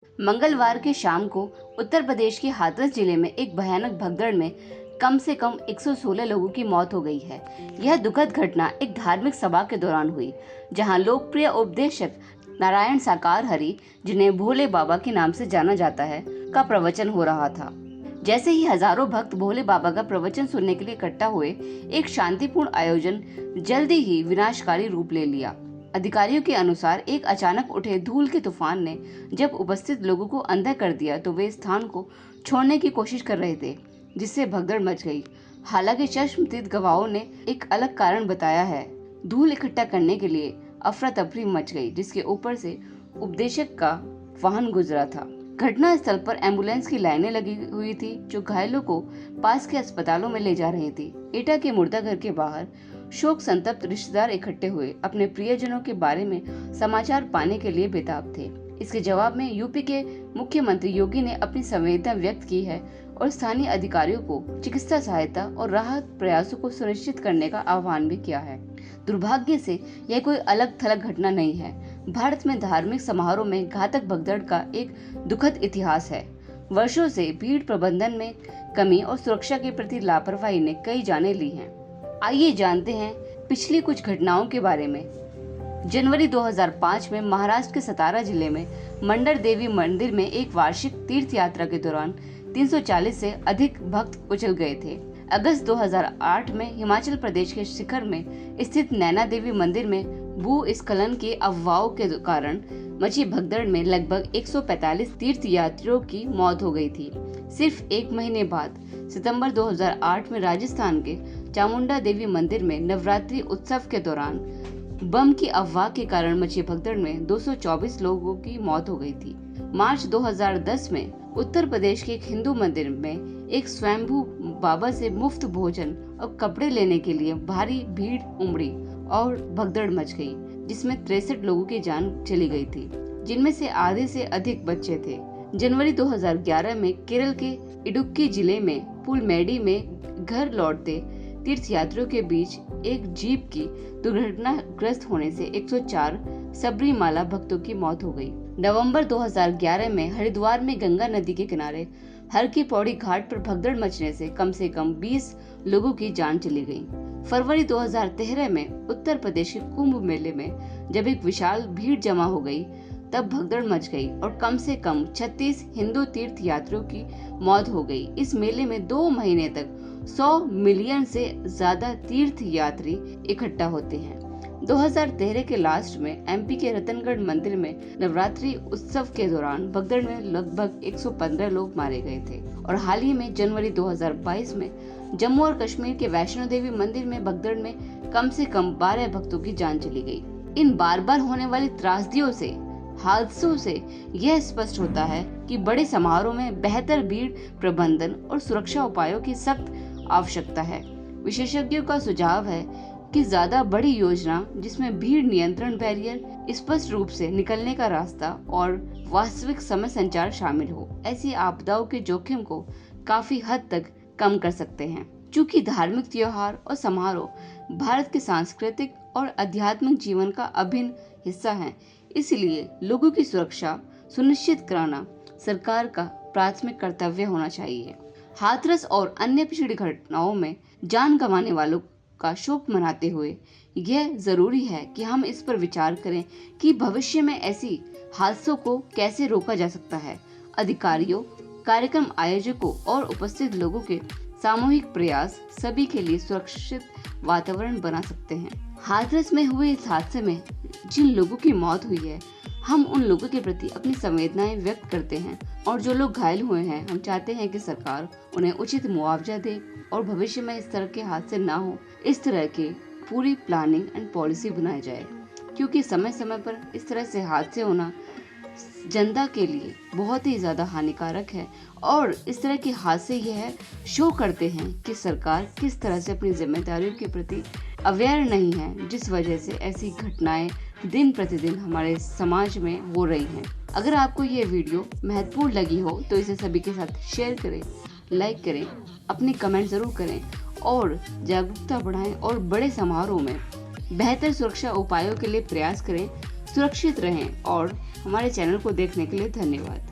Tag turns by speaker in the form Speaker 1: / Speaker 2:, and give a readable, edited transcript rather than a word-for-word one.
Speaker 1: मंगलवार की शाम को उत्तर प्रदेश के हाथरस जिले में एक भयानक भगदड़ में कम से कम 116 लोगों की मौत हो गई है। यह दुखद घटना एक धार्मिक सभा के दौरान हुई, जहां लोकप्रिय उपदेशक नारायण साकार हरि, जिन्हें भोले बाबा के नाम से जाना जाता है, का प्रवचन हो रहा था। जैसे ही हजारों भक्त भोले बाबा का प्रवचन सुनने के लिए इकट्ठा हुए, एक शांतिपूर्ण आयोजन जल्दी ही विनाशकारी रूप ले लिया। अधिकारियों के अनुसार एक अचानक उठे धूल के तूफान ने जब उपस्थित लोगों को अंधा कर दिया तो वे स्थान को छोड़ने की कोशिश कर रहे थे, जिससे भगदड़ मच गई। हालांकि चश्मदीद गवाहों ने एक अलग कारण बताया है। धूल इकट्ठा करने के लिए अफरा तफरी मच गई, जिसके ऊपर से उपदेशक का वाहन गुजरा था। घटना स्थल पर एम्बुलेंस की लाइनें लगी हुई थी, जो घायलों को पास के अस्पतालों में ले जा रही थी। एटा के मुर्दाघर के बाहर शोक संतप्त रिश्तेदार इकट्ठे हुए अपने प्रियजनों के बारे में समाचार पाने के लिए बेताब थे। इसके जवाब में यूपी के मुख्यमंत्री योगी ने अपनी संवेदना व्यक्त की है और स्थानीय अधिकारियों को चिकित्सा सहायता और राहत प्रयासों को सुनिश्चित करने का आह्वान भी किया है। दुर्भाग्य से यह कोई अलग थलग घटना नहीं है। भारत में धार्मिक समारोह में घातक भगदड़ का एक दुखद इतिहास है। वर्षों से भीड़ प्रबंधन में कमी और सुरक्षा के प्रति लापरवाही ने कई जानें ली हैं। आइए जानते हैं पिछली कुछ घटनाओं के बारे में। जनवरी 2005 में महाराष्ट्र के सतारा जिले में मंडर देवी मंदिर में एक वार्षिक तीर्थ यात्रा के दौरान 340 से अधिक भक्त उछल गए थे। अगस्त 2008 में हिमाचल प्रदेश के शिखर में स्थित नैना देवी मंदिर में भूस्खलन के अफवाहों के कारण मची भगदड़ में लगभग 145 तीर्थ यात्रियों की मौत हो गई थी। सिर्फ एक महीने बाद सितंबर 2008 में राजस्थान के चामुंडा देवी मंदिर में नवरात्रि उत्सव के दौरान बम की अफवाह के कारण मची भगदड़ में 224 लोगों की मौत हो गई थी। मार्च 2010 में उत्तर प्रदेश के एक हिंदू मंदिर में एक स्वयंभू बाबा से मुफ्त भोजन और कपड़े लेने के लिए भारी भीड़ उमड़ी और भगदड़ मच गई, जिसमें 63 लोगों की जान चली गई थी, जिनमें से आधे से अधिक बच्चे थे। जनवरी 2011 में केरल के इडुक्की जिले में पुलमेडी में घर लौटते तीर्थयात्रियों के बीच एक जीप की दुर्घटनाग्रस्त होने से 104 सबरीमाला भक्तों की मौत हो गई। नवंबर 2011 में हरिद्वार में गंगा नदी के किनारे हर की पौड़ी घाट पर भगदड़ मचने से कम 20 लोगों की जान चली गई। फरवरी 2013 में उत्तर प्रदेश के कुंभ मेले में जब एक विशाल भीड़ जमा हो गई, तब भगदड़ मच गई और कम से कम 36 हिंदू तीर्थ यात्रियों की मौत हो गई। इस मेले में 2 महीने तक 100 मिलियन से ज्यादा तीर्थ यात्री इकट्ठा होते हैं। 2013 के लास्ट में एमपी के रतनगढ़ मंदिर में नवरात्रि उत्सव के दौरान भगदड़ में लगभग 115 लोग मारे गए थे। और हाल ही में जनवरी 2022 में जम्मू और कश्मीर के वैष्णो देवी मंदिर में भगदड़ में कम से कम 12 भक्तों की जान चली गई। इन बार बार होने वाली त्रासदियों से, हादसों से यह स्पष्ट होता है कि बड़े समारोह में बेहतर भीड़ प्रबंधन और सुरक्षा उपायों की सख्त आवश्यकता है। विशेषज्ञों का सुझाव है कि ज्यादा बड़ी योजना जिसमें भीड़ नियंत्रण बैरियर, स्पष्ट रूप से निकलने का रास्ता और वास्तविक समय संचार शामिल हो, ऐसी आपदाओं के जोखिम को काफी हद तक कम कर सकते हैं। चूँकि धार्मिक त्योहार और समारोह भारत के सांस्कृतिक और आध्यात्मिक जीवन का अभिन्न हिस्सा हैं, इसलिए लोगों की सुरक्षा सुनिश्चित कराना सरकार का प्राथमिक कर्तव्य होना चाहिए। हाथरस और अन्य पिछड़ी घटनाओं में जान गंवाने वालों का शोक मनाते हुए यह जरूरी है कि हम इस पर विचार करें कि भविष्य में ऐसी हादसों को कैसे रोका जा सकता है। अधिकारियों, कार्यक्रम आयोजकों और उपस्थित लोगों के सामूहिक प्रयास सभी के लिए सुरक्षित वातावरण बना सकते हैं। हाथरस में हुए इस हादसे में जिन लोगों की मौत हुई है, हम उन लोगों के प्रति अपनी संवेदनाएं व्यक्त करते हैं और जो लोग घायल हुए हैं, हम चाहते हैं कि सरकार उन्हें उचित मुआवजा दे और भविष्य में इस तरह के हादसे ना हो, इस तरह की पूरी प्लानिंग एंड पॉलिसी बनाई जाए। क्योंकि समय समय पर इस तरह से हादसे होना जनता के लिए बहुत ही ज्यादा हानिकारक है और इस तरह के हादसे यह शो करते हैं कि सरकार किस तरह से अपनी जिम्मेदारियों के प्रति अवेयर नहीं है, जिस वजह से ऐसी घटनाएं दिन प्रतिदिन हमारे समाज में हो रही हैं। अगर आपको ये वीडियो महत्वपूर्ण लगी हो तो इसे सभी के साथ शेयर करें, लाइक करें, अपनी कमेंट जरूर करें और जागरूकता बढ़ाएं और बड़े समारोह में बेहतर सुरक्षा उपायों के लिए प्रयास करें। सुरक्षित रहें और हमारे चैनल को देखने के लिए धन्यवाद।